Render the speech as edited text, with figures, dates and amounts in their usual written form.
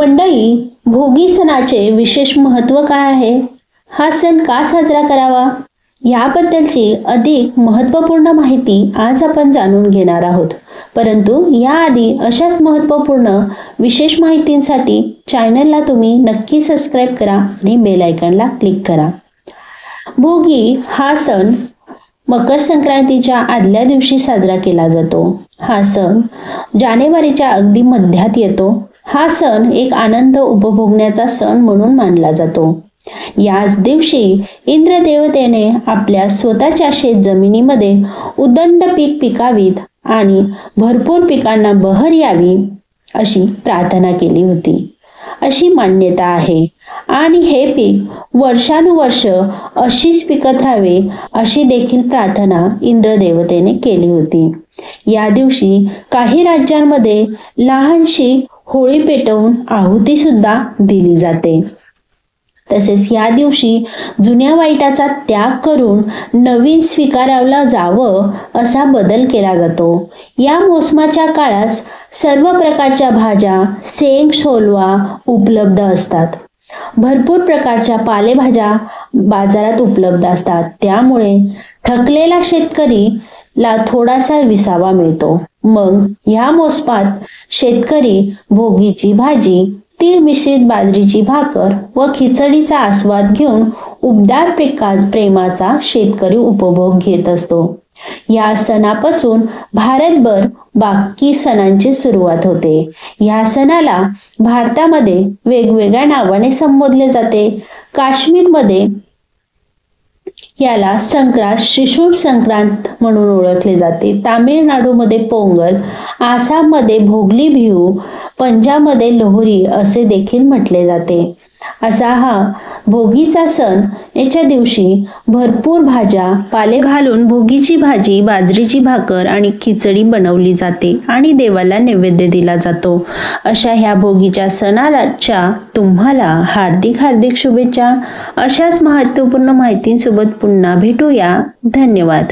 मंडळी, भोगी सणाचे विशेष महत्त्व काय आहे? हा सण का साजरा करावा? याबद्दलची अधिक महत्त्वपूर्ण माहिती आज आपण जाणून घेणार आहोत. परंतु याआधी अशाच महत्त्वपूर्ण विशेष माहितींसाठी चॅनलला तुम्ही नक्की सबस्क्राईब करा आणि बेल आयकॉनला क्लिक करा. भोगी हा सण मकर संक्रांतीच्या आदल्या दिवशी साजरा केला जातो. हा सण जानेवारीच्या अगदी मध्यात येतो. हा सण एक आनंद उपभोगण्याचा सण म्हणून मानला जातो. याच दिवशी इंद्रदेवतेने आपल्या स्वतःच्या शेत जमिनीमध्ये उदंड पीक पिकावीत आणि भरपूर पिकांना बहर यावी अशी प्रार्थना केली होती, अशी मान्यता आहे. आणि हे पीक वर्षानुवर्ष अशीच पिकत राहावे अशी देखील प्रार्थना इंद्रदेवतेने केली होती. या दिवशी काही राज्यांमध्ये लहानशी होळी पेटवून आहुती सुद्धा दिली जाते. तसेच या दिवशी जुन्या वाईटाचा त्याग करून नवीन स्वीकारावला जावं असा बदल केला जातो. या मोसमाच्या काळात सर्व प्रकारच्या भाज्या, शेंग सोलवा उपलब्ध असतात. भरपूर प्रकारच्या पालेभाज्या बाजारात उपलब्ध असतात. त्यामुळे थकलेला शेतकरीला थोडासा विसावा मिळतो. मग ह्या मोसमात शेतकरी भोगीची भाजी, तीळ मिश्रित बाजरीची भाकर व खिचडीचा आस्वाद घेऊन उबदार प्रेमाचा शेतकरी उपभोग घेत असतो. या सणापासून भारतभर बाकी सणांची सुरुवात होते. या सणाला भारतामध्ये वेगवेगळ्या नावाने संबोधले जाते. काश्मीरमध्ये याला संक्रांत, शिशुर संक्रांत म्हणून ओळखले जाते. तामिळनाडूमध्ये पोंगल, आसाममध्ये भोगली बिहू, पंजाबमध्ये लोहरी असे देखील म्हटले जाते. असा हा भोगीचा सण याच्या दिवशी भरपूर भाज्या पाले घालून भोगीची भाजी, बाजरीची भाकर आणि खिचडी बनवली जाते आणि देवाला नैवेद्य दिला जातो. अशा ह्या भोगीच्या सणाच्या तुम्हाला हार्दिक शुभेच्छा. अशाच महत्त्वपूर्ण माहितींसोबत पुन्हा भेटूया. धन्यवाद.